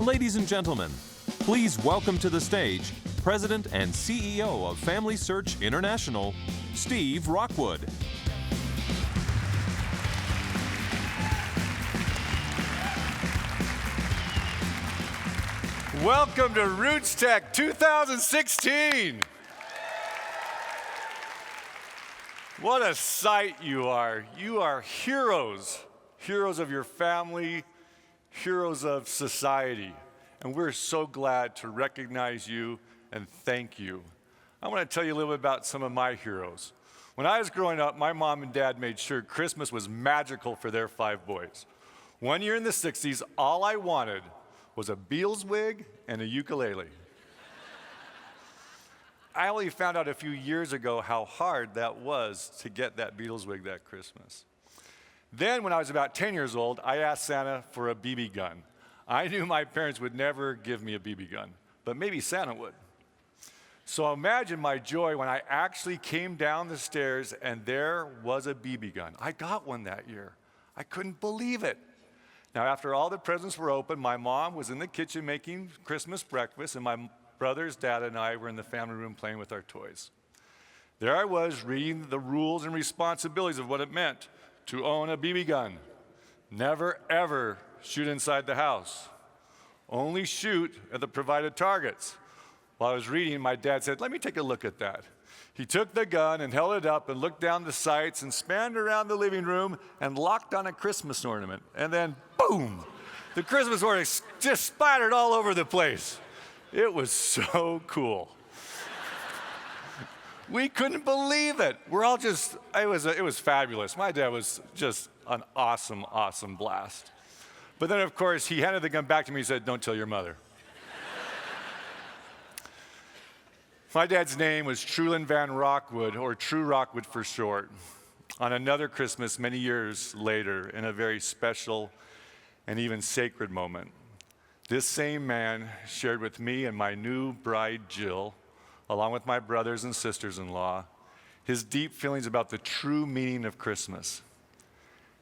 Ladies and gentlemen, please welcome to the stage President and CEO of FamilySearch International, Steve Rockwood. Welcome to RootsTech 2016. What a sight you are. You are heroes, heroes of your family, heroes of society. And we're so glad to recognize you and thank you. I want to tell you a little bit about some of my heroes. When I was growing up, my mom and dad made sure Christmas was magical for their 5 boys. One year in the 60s, all I wanted was a Beatles wig and a ukulele. I only found out a few years ago how hard that was to get that Beatles wig that Christmas. Then when I was about 10 years old, I asked Santa for a BB gun. I knew my parents would never give me a BB gun, but maybe Santa would. So imagine my joy when I actually came down the stairs and there was a BB gun. I got one that year. I couldn't believe it. Now, after all the presents were open, my mom was in the kitchen making Christmas breakfast, and my brothers, dad, and I were in the family room playing with our toys. There I was reading the rules and responsibilities of what it meant to own a BB gun. Never, ever shoot inside the house. Only shoot at the provided targets. While I was reading, my dad said, "Let me take a look at that." He took the gun and held it up and looked down the sights and spanned around the living room and locked on a Christmas ornament. And then, boom, the Christmas ornament just splattered all over the place. It was so cool. We couldn't believe it. We're all just, it was fabulous. My dad was just an awesome, awesome blast. But then, of course, he handed the gun back to me and said, "Don't tell your mother." My dad's name was Truland Van Rockwood, or True Rockwood for short. On another Christmas, many years later, in a very special and even sacred moment, this same man shared with me and my new bride, Jill, along with my brothers and sisters-in-law, his deep feelings about the true meaning of Christmas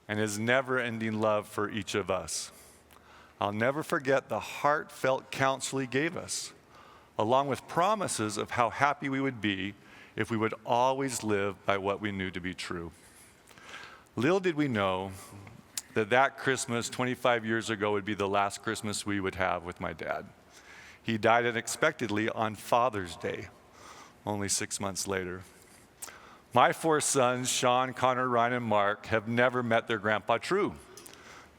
and his never-ending love for each of us. I'll never forget the heartfelt counsel he gave us, along with promises of how happy we would be if we would always live by what we knew to be true. Little did we know that Christmas 25 years ago would be the last Christmas we would have with my dad. He died unexpectedly on Father's Day, only 6 months later. My 4 sons, Sean, Connor, Ryan, and Mark, have never met their Grandpa True,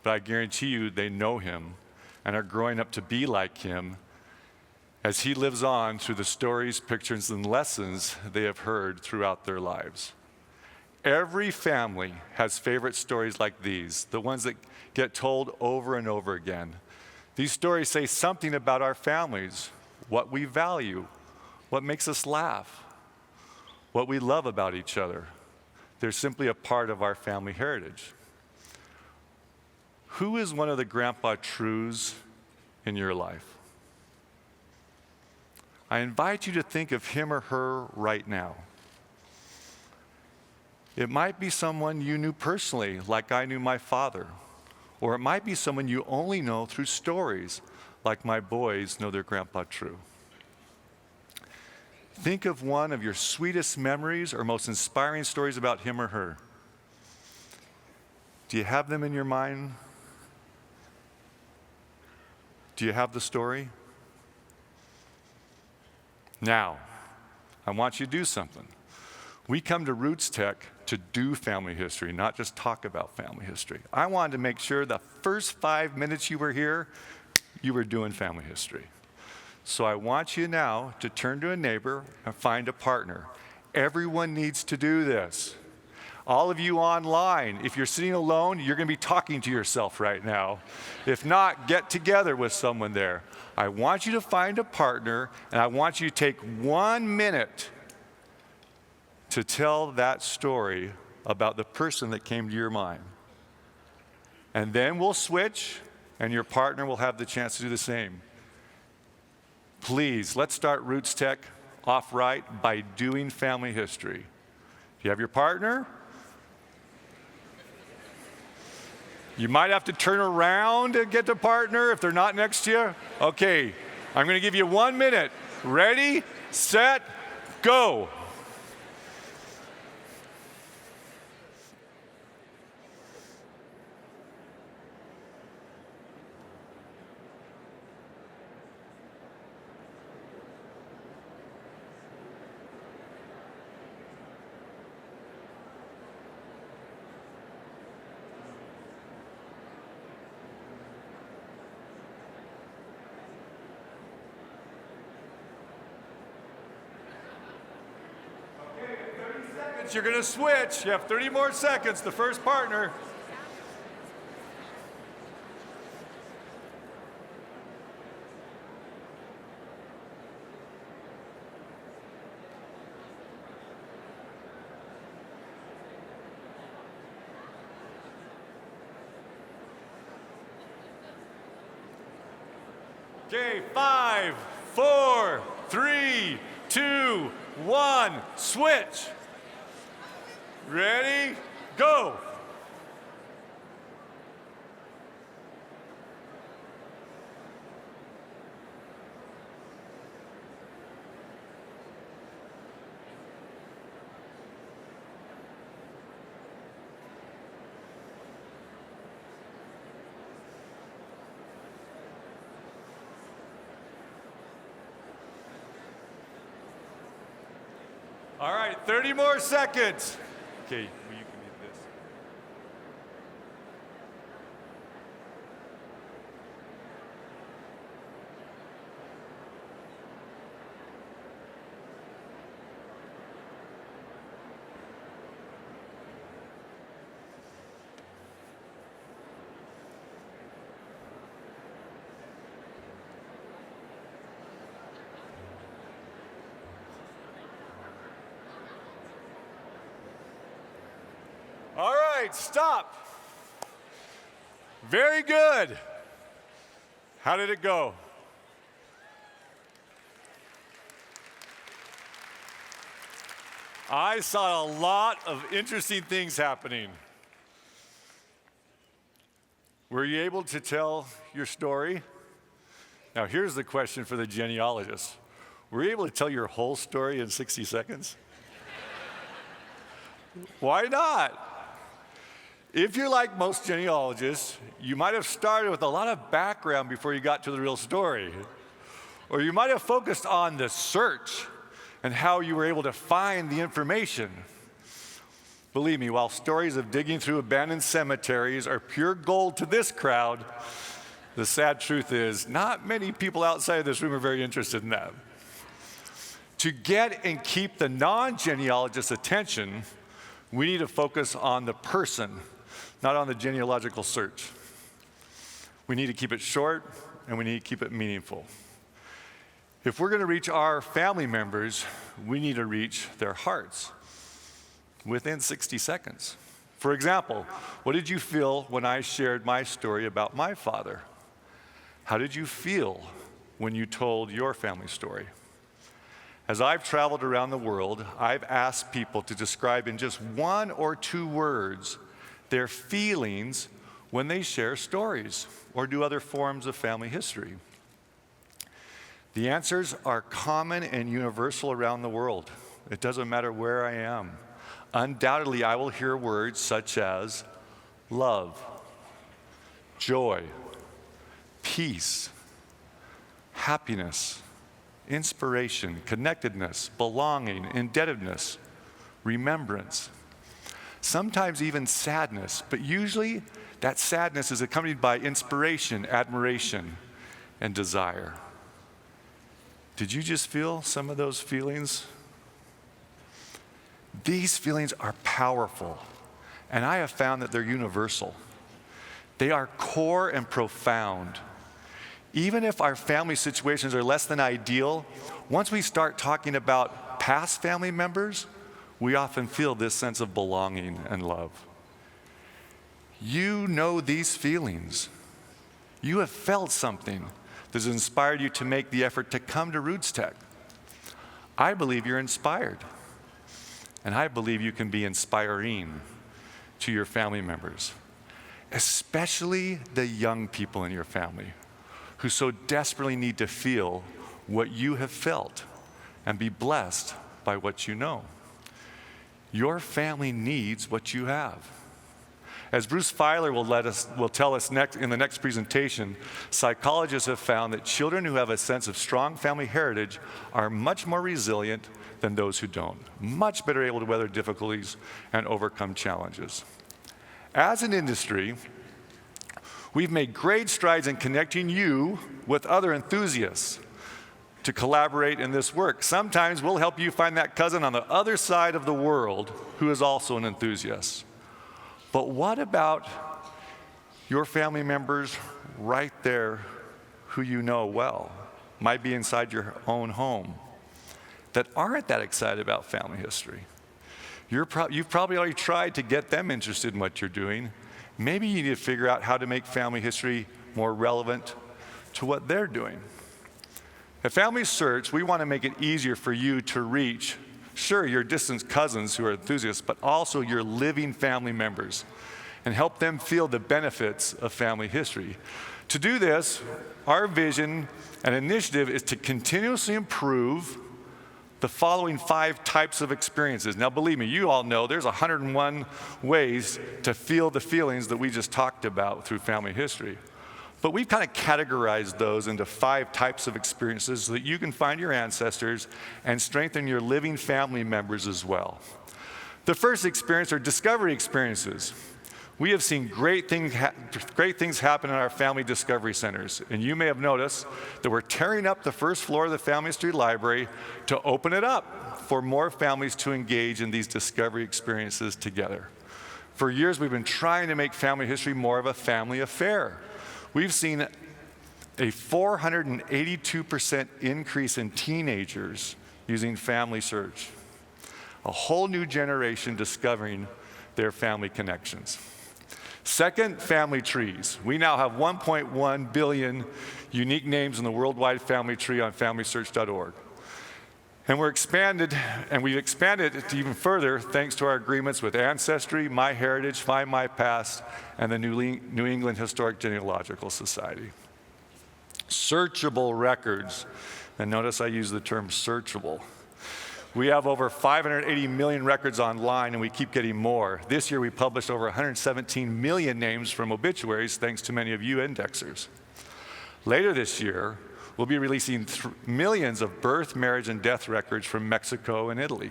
but I guarantee you they know him and are growing up to be like him as he lives on through the stories, pictures, and lessons they have heard throughout their lives. Every family has favorite stories like these, the ones that get told over and over again. These stories say something about our families, what we value, what makes us laugh, what we love about each other. They're simply a part of our family heritage. Who is one of the Grandpa Trues in your life? I invite you to think of him or her right now. It might be someone you knew personally, like I knew my father, or it might be someone you only know through stories, like my boys know their Grandpa True. Think of one of your sweetest memories or most inspiring stories about him or her. Do you have them in your mind? Do you have the story? Now, I want you to do something. We come to RootsTech to do family history, not just talk about family history. I wanted to make sure the first 5 minutes you were here, you were doing family history. So I want you now to turn to a neighbor and find a partner. Everyone needs to do this. All of you online, if you're sitting alone, you're going to be talking to yourself right now. If not, get together with someone there. I want you to find a partner, and I want you to take 1 minute to tell that story about the person that came to your mind. And then we'll switch, and your partner will have the chance to do the same. Please, let's start RootsTech off right by doing family history. Do you have your partner? You might have to turn around and get the partner if they're not next to you. Okay, I'm going to give you 1 minute. Ready, set, go. You're going to switch. You have 30 more seconds, the first partner. Okay, 5, 4, 3, 2, 1, switch. Ready, go. All right, 30 more seconds. Okay, well, you can do this. All right, stop. Very good. How did it go? I saw a lot of interesting things happening. Were you able to tell your story? Now, here's the question for the genealogist. Were you able to tell your whole story in 60 seconds? Why not? If you're like most genealogists, you might have started with a lot of background before you got to the real story. Or you might have focused on the search and how you were able to find the information. Believe me, while stories of digging through abandoned cemeteries are pure gold to this crowd, the sad truth is not many people outside of this room are very interested in that. To get and keep the non-genealogist's attention, we need to focus on the person, not on the genealogical search. We need to keep it short, and we need to keep it meaningful. If we're going to reach our family members, we need to reach their hearts within 60 seconds. For example, what did you feel when I shared my story about my father? How did you feel when you told your family story? As I've traveled around the world, I've asked people to describe in just 1 or 2 words their feelings when they share stories or do other forms of family history. The answers are common and universal around the world. It doesn't matter where I am. Undoubtedly, I will hear words such as love, joy, peace, happiness, inspiration, connectedness, belonging, indebtedness, remembrance. Sometimes even sadness, but usually that sadness is accompanied by inspiration, admiration, and desire. Did you just feel some of those feelings? These feelings are powerful, and I have found that they're universal. They are core and profound. Even if our family situations are less than ideal, once we start talking about past family members, we often feel this sense of belonging and love. You know these feelings. You have felt something that has inspired you to make the effort to come to RootsTech. I believe you're inspired, and I believe you can be inspiring to your family members. especially the young people in your family who so desperately need to feel what you have felt and be blessed by what you know. Your family needs what you have. As Bruce Feiler will tell us in the next presentation, psychologists have found that children who have a sense of strong family heritage are much more resilient than those who don't, much better able to weather difficulties and overcome challenges. As an industry, we've made great strides in connecting you with other enthusiasts to collaborate in this work. Sometimes we'll help you find that cousin on the other side of the world who is also an enthusiast. But what about your family members right there who you know well, might be inside your own home, that aren't that excited about family history? You've probably already tried to get them interested in what you're doing. Maybe you need to figure out how to make family history more relevant to what they're doing. At FamilySearch, we want to make it easier for you to reach, sure, your distant cousins who are enthusiasts, but also your living family members, and help them feel the benefits of family history. To do this, our vision and initiative is to continuously improve the following 5 types of experiences. Now, believe me, you all know there's 101 ways to feel the feelings that we just talked about through family history. But we've kind of categorized those into 5 types of experiences so that you can find your ancestors and strengthen your living family members as well. The first experience are discovery experiences. We have seen great things happen in our family discovery centers. And you may have noticed that we're tearing up the first floor of the Family History Library to open it up for more families to engage in these discovery experiences together. For years, we've been trying to make family history more of a family affair. We've seen a 482% increase in teenagers using FamilySearch, a whole new generation discovering their family connections. Second, family trees. We now have 1.1 billion unique names in the worldwide family tree on FamilySearch.org. And we've expanded it even further thanks to our agreements with Ancestry, MyHeritage, Find My Past, and the New England Historic Genealogical Society. Searchable records, and notice I use the term searchable. We have over 580 million records online, and we keep getting more. This year we published over 117 million names from obituaries thanks to many of you indexers. Later this year, we'll be releasing millions of birth, marriage, and death records from Mexico and Italy.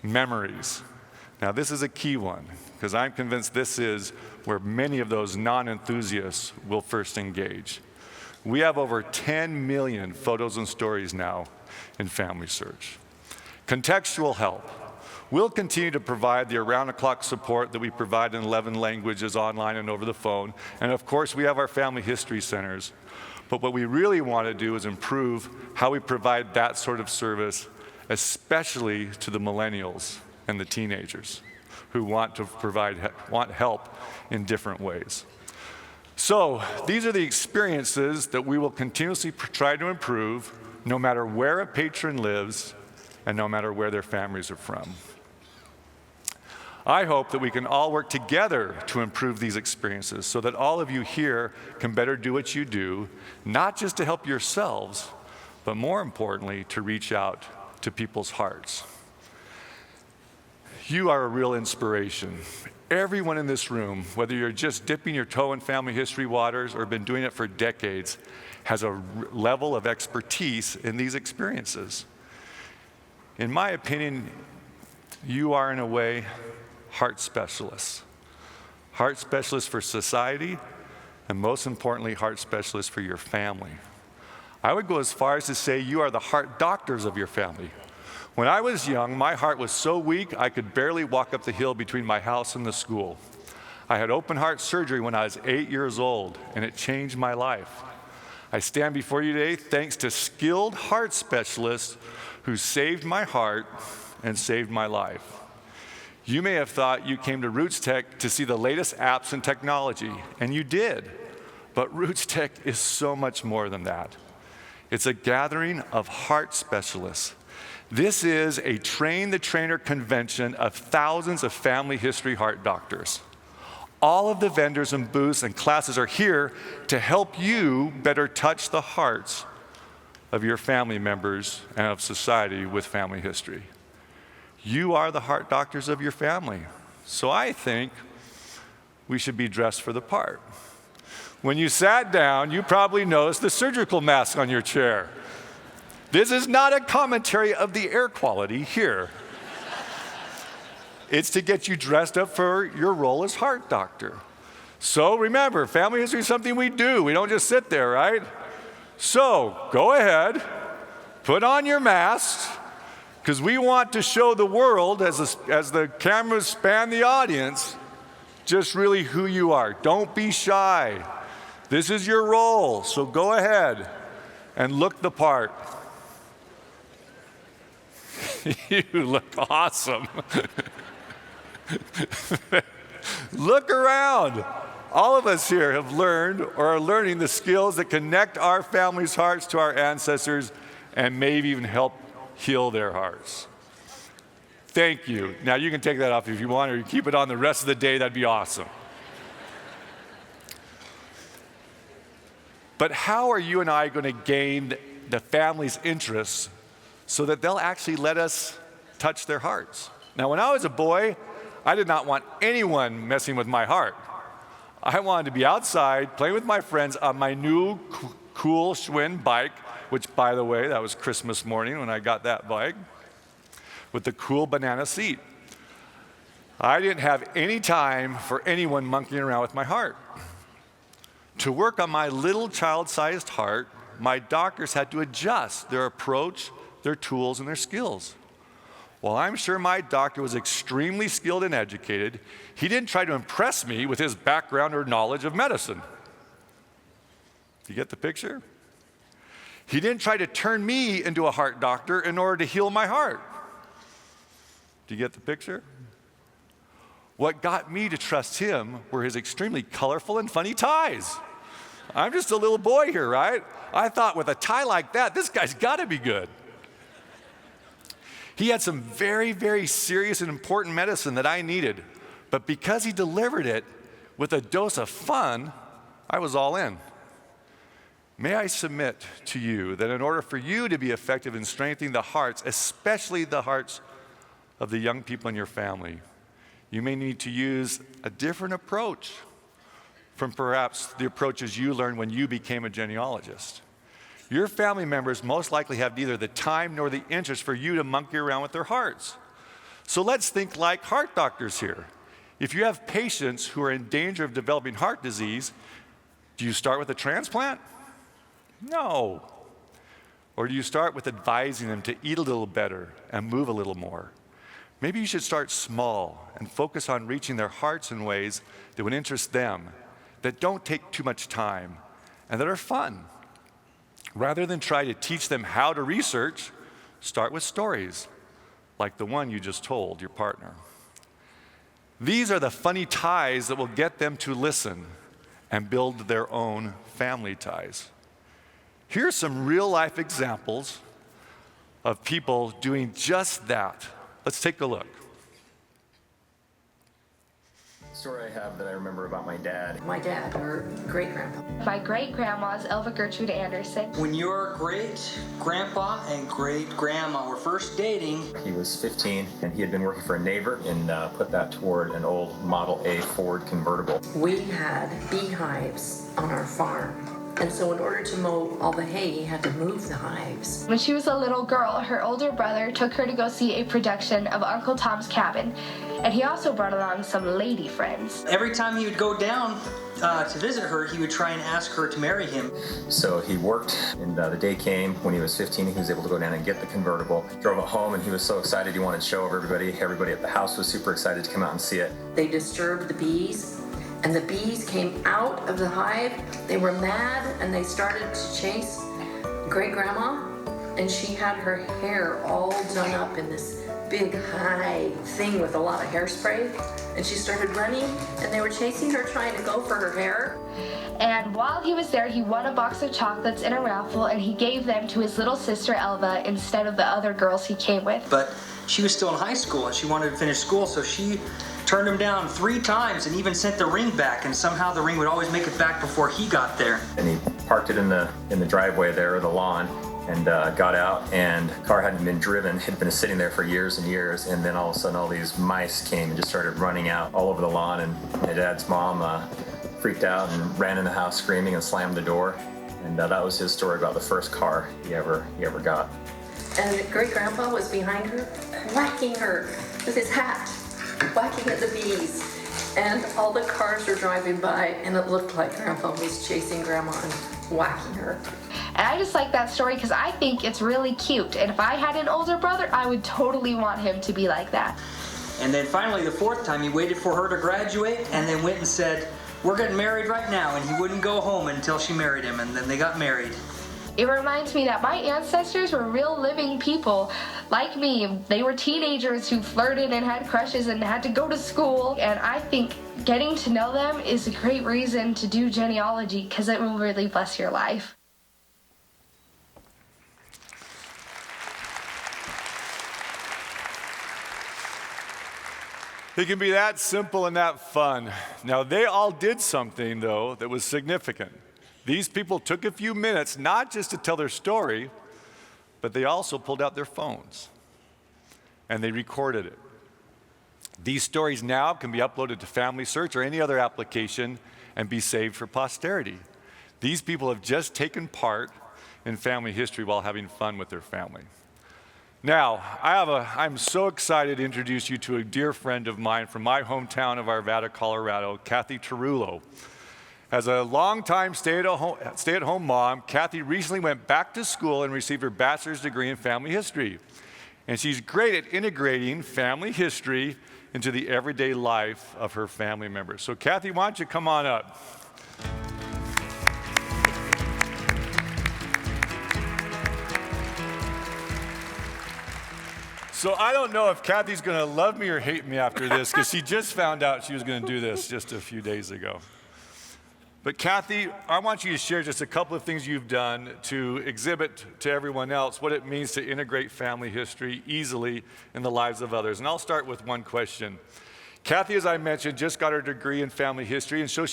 Memories. Now, this is a key one, because I'm convinced this is where many of those non-enthusiasts will first engage. We have over 10 million photos and stories now in FamilySearch. Contextual help. We'll continue to provide the around-the-clock support that we provide in 11 languages online and over the phone. And of course, we have our family history centers. But what we really want to do is improve how we provide that sort of service, especially to the millennials and the teenagers who want help in different ways. So these are the experiences that we will continuously try to improve, no matter where a patron lives and no matter where their families are from. I hope that we can all work together to improve these experiences so that all of you here can better do what you do, not just to help yourselves, but more importantly, to reach out to people's hearts. You are a real inspiration. Everyone in this room, whether you're just dipping your toe in family history waters or been doing it for decades, has a level of expertise in these experiences. In my opinion, you are, in a way, heart specialists. Heart specialists for society, and most importantly, heart specialists for your family. I would go as far as to say you are the heart doctors of your family. When I was young, my heart was so weak I could barely walk up the hill between my house and the school. I had open heart surgery when I was 8 years old, and it changed my life. I stand before you today thanks to skilled heart specialists who saved my heart and saved my life. You may have thought you came to RootsTech to see the latest apps and technology, and you did. But RootsTech is so much more than that. It's a gathering of heart specialists. This is a train-the-trainer convention of thousands of family history heart doctors, All of the vendors and booths and classes are here to help you better touch the hearts of your family members and of society with family history. You are the heart doctors of your family. So I think we should be dressed for the part. When you sat down, you probably noticed the surgical mask on your chair. This is not a commentary of the air quality here. It's to get you dressed up for your role as heart doctor. So remember, family history is something we do. We don't just sit there, right? So go ahead, put on your masks, because we want to show the world, as the cameras span the audience, just really who you are. Don't be shy. This is your role, so go ahead and look the part. You look awesome. Look around. All of us here have learned or are learning the skills that connect our families' hearts to our ancestors and maybe even help heal their hearts. Thank you. Now you can take that off if you want, or you keep it on the rest of the day. That'd be awesome. But how are you and I going to gain the family's interests so that they'll actually let us touch their hearts? Now, when I was a boy, I did not want anyone messing with my heart. I wanted to be outside playing with my friends on my new cool Schwinn bike, which, by the way, that was Christmas morning when I got that bike, with the cool banana seat. I didn't have any time for anyone monkeying around with my heart. To work on my little child-sized heart, my doctors had to adjust their approach, their tools, and their skills. While I'm sure my doctor was extremely skilled and educated, he didn't try to impress me with his background or knowledge of medicine. You get the picture? He didn't try to turn me into a heart doctor in order to heal my heart. Do you get the picture? What got me to trust him were his extremely colorful and funny ties. I'm just a little boy here, right? I thought with a tie like that, this guy's got to be good. He had some very, very serious and important medicine that I needed, but because he delivered it with a dose of fun, I was all in. May I submit to you that in order for you to be effective in strengthening the hearts, especially the hearts of the young people in your family, you may need to use a different approach from perhaps the approaches you learned when you became a genealogist. Your family members most likely have neither the time nor the interest for you to monkey around with their hearts. So let's think like heart doctors here. If you have patients who are in danger of developing heart disease, do you start with a transplant? No. Or do you start with advising them to eat a little better and move a little more? Maybe you should start small and focus on reaching their hearts in ways that would interest them, that don't take too much time, and that are fun. Rather than try to teach them how to research, start with stories, like the one you just told your partner. These are the funny ties that will get them to listen and build their own family ties. Here's some real-life examples of people doing just that. Let's take a look. Story I have that I remember about my dad. My dad, or great-grandpa. My great-grandma's Elva Gertrude Anderson. When your great-grandpa and great-grandma were first dating, He was 15, and he had been working for a neighbor and put that toward an old Model A Ford convertible. We had beehives on our farm. And so in order to mow all the hay, he had to move the hives. When she was a little girl, her older brother took her to go see a production of Uncle Tom's Cabin, and he also brought along some lady friends. every time he would go down to visit her, he would try and ask her to marry him. So he worked, and the day came when he was 15. He was able to go down and get the convertible. Drove it home, and he was so excited. He wanted to show everybody. Everybody at the house was super excited to come out and see it. They disturbed the bees, and the bees came out of the hive. They were mad, and they started to chase great-grandma, and she had her hair all done up in this big high thing with a lot of hairspray, and she started running, and they were chasing her, trying to go for her hair. And while he was there, he won a box of chocolates in a raffle, and he gave them to his little sister Elva instead of the other girls he came with. But she was still in high school, and she wanted to finish school, so she turned him down 3 times and even sent the ring back, and somehow the ring would always make it back before he got there. And he parked it in the driveway there, or the lawn, and got out, and the car hadn't been driven. It had been sitting there for years and years, and then all of a sudden all these mice came and just started running out all over the lawn, and my dad's mom freaked out and ran in the house screaming and slammed the door. And that was his story about the first car he ever got. And great-grandpa was behind her, whacking her with his hat, whacking at the bees. And all the cars were driving by, and it looked like Grandpa was chasing Grandma and whacking her. And I just like that story because I think it's really cute. And if I had an older brother, I would totally want him to be like that. And then finally, the 4th time, he waited for her to graduate and then went and said, "We're getting married right now," and he wouldn't go home until she married him, and then they got married. It reminds me that my ancestors were real living people like me. They were teenagers who flirted and had crushes and had to go to school. And I think getting to know them is a great reason to do genealogy because it will really bless your life. It can be that simple and that fun. Now, they all did something, though, that was significant. These people took a few minutes, not just to tell their story, but they also pulled out their phones and they recorded it. These stories now can be uploaded to FamilySearch or any other application and be saved for posterity. These people have just taken part in family history while having fun with their family. Now, I'm so excited to introduce you to a dear friend of mine from my hometown of Arvada, Colorado, Kathy Tarullo. As a longtime stay-at-home mom, Kathy recently went back to school and received her bachelor's degree in family history. And she's great at integrating family history into the everyday life of her family members. So Kathy, why don't you come on up? So I don't know if Kathy's going to love me or hate me after this, because she just found out she was going to do this just a few days ago. But Kathy, I want you to share just a couple of things you've done to exhibit to everyone else what it means to integrate family history easily in the lives of others. And I'll start with one question. Kathy, as I mentioned, just got her degree in family history, and so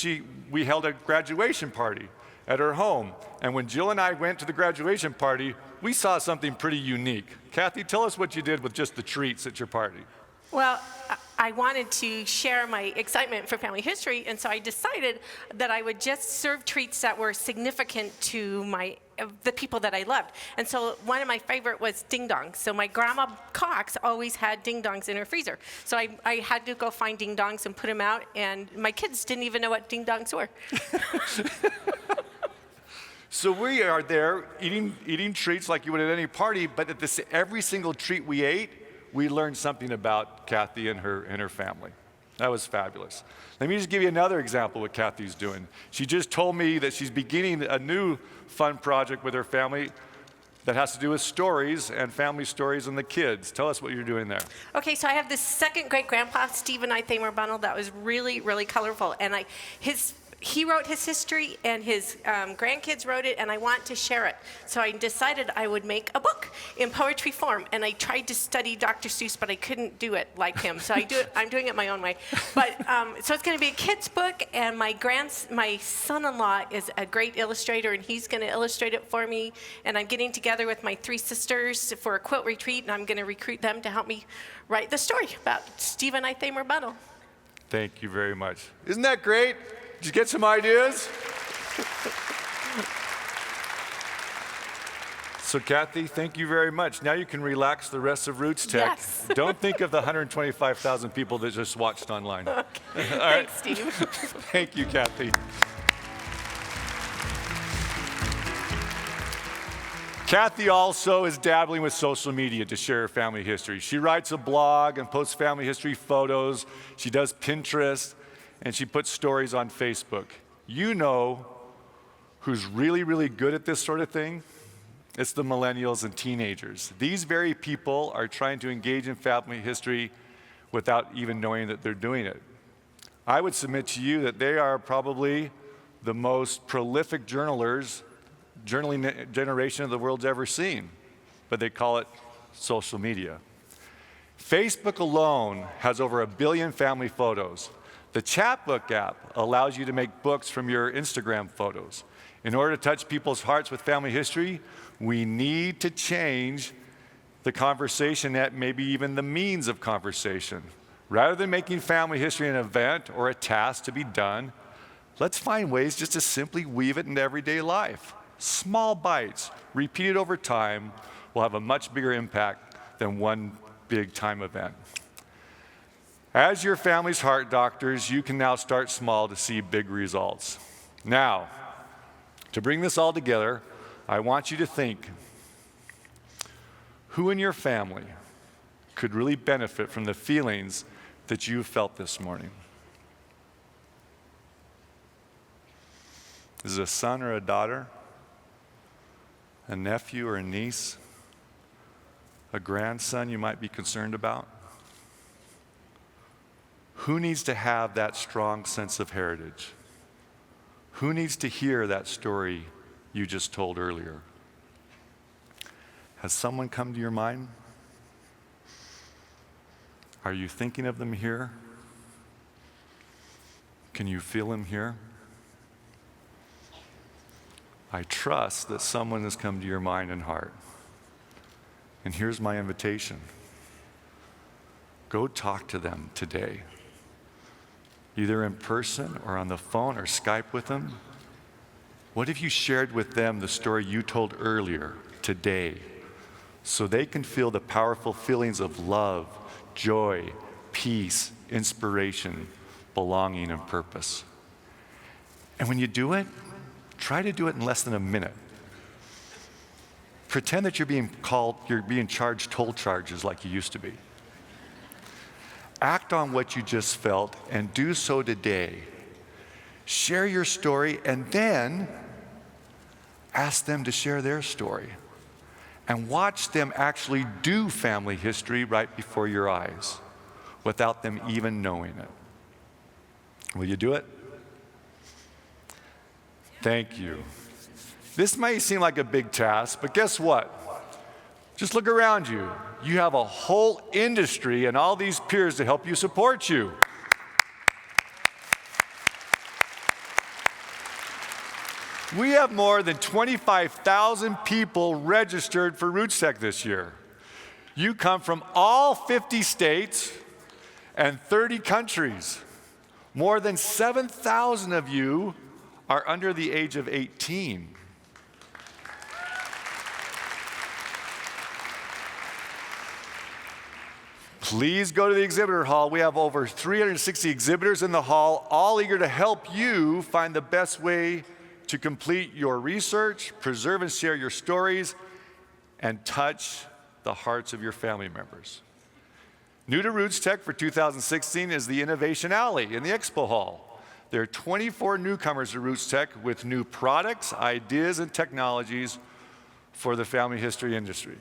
we held a graduation party at her home. And when Jill and I went to the graduation party, we saw something pretty unique. Kathy, tell us what you did with just the treats at your party. Well, I wanted to share my excitement for family history, and so I decided that I would just serve treats that were significant to the people that I loved. And so one of my favorite was ding dongs. So my grandma Cox always had ding dongs in her freezer. So I had to go find ding dongs and put them out, and my kids didn't even know what ding dongs were. So we are there eating treats like you would at any party, but at every single treat we ate, we learned something about Kathy and her family. That was fabulous. Let me just give you another example of what Kathy's doing. She just told me that she's beginning a new fun project with her family that has to do with stories and family stories and the kids. Tell us what you're doing there. Okay, so I have this second great-grandpa, Stephen I. Thamer Bunnell, that was really, really colorful. And he wrote his history, and his grandkids wrote it, and I want to share it. So I decided I would make a book in poetry form, and I tried to study Dr. Seuss, but I couldn't do it like him. So I'm doing it my own way. But so it's going to be a kid's book, and my son-in-law is a great illustrator, and he's going to illustrate it for me. And I'm getting together with my 3 sisters for a quilt retreat, and I'm going to recruit them to help me write the story about Stephen I. Thamer Bunnell. Thank you very much. Isn't that great? Did you get some ideas? So Kathy, thank you very much. Now you can relax the rest of RootsTech. Yes. Don't think of the 125,000 people that just watched online. Okay. All right. Thanks, Steve. Thank you, Kathy. Kathy also is dabbling with social media to share her family history. She writes a blog and posts family history photos. She does Pinterest, and she puts stories on Facebook. You know who's really, really good at this sort of thing? It's the millennials and teenagers. These very people are trying to engage in family history without even knowing that they're doing it. I would submit to you that they are probably the most prolific journaling generation of the world's ever seen, but they call it social media. Facebook alone has over 1 billion family photos. The Chatbook app allows you to make books from your Instagram photos. In order to touch people's hearts with family history, we need to change the conversation, that maybe even the means of conversation. Rather than making family history an event or a task to be done, let's find ways just to simply weave it into everyday life. Small bites, repeated over time, will have a much bigger impact than one big time event. As your family's heart doctors, you can now start small to see big results. Now, to bring this all together, I want you to think, who in your family could really benefit from the feelings that you felt this morning? Is it a son or a daughter? A nephew or a niece? A grandson you might be concerned about? Who needs to have that strong sense of heritage? Who needs to hear that story you just told earlier? Has someone come to your mind? Are you thinking of them here? Can you feel them here? I trust that someone has come to your mind and heart. And here's my invitation. Go talk to them today, either in person or on the phone or Skype with them. What if you shared with them the story you told earlier today, so they can feel the powerful feelings of love, joy, peace, inspiration, belonging, and purpose? And when you do it, try to do it in less than a minute. Pretend that you're being charged toll charges like you used to be. Act on what you just felt and do so today. Share your story and then ask them to share their story. And watch them actually do family history right before your eyes without them even knowing it. Will you do it? Thank you. This may seem like a big task, but guess what? Just look around you. You have a whole industry and all these peers to help you support you. We have more than 25,000 people registered for RootsTech this year. You come from all 50 states and 30 countries. More than 7,000 of you are under the age of 18. Please go to the exhibitor hall. We have over 360 exhibitors in the hall, all eager to help you find the best way to complete your research, preserve and share your stories, and touch the hearts of your family members. New to RootsTech for 2016 is the Innovation Alley in the Expo Hall. There are 24 newcomers to RootsTech with new products, ideas, and technologies for the family history industry.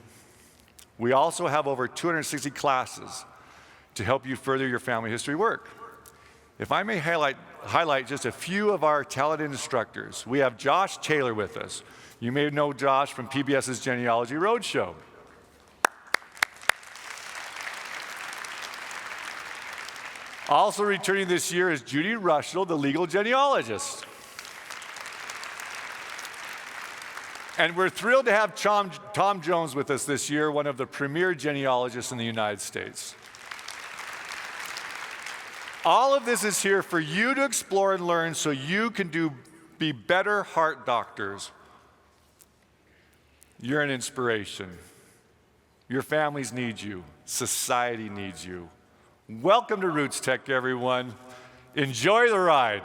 We also have over 260 classes to help you further your family history work. If I may highlight just a few of our talented instructors. We have Josh Taylor with us. You may know Josh from PBS's Genealogy Roadshow. Also returning this year is Judy Rushell, the legal genealogist. And we're thrilled to have Tom Jones with us this year, one of the premier genealogists in the United States. All of this is here for you to explore and learn so you can be better heart doctors. You're an inspiration. Your families need you. Society needs you. Welcome to RootsTech, everyone. Enjoy the ride.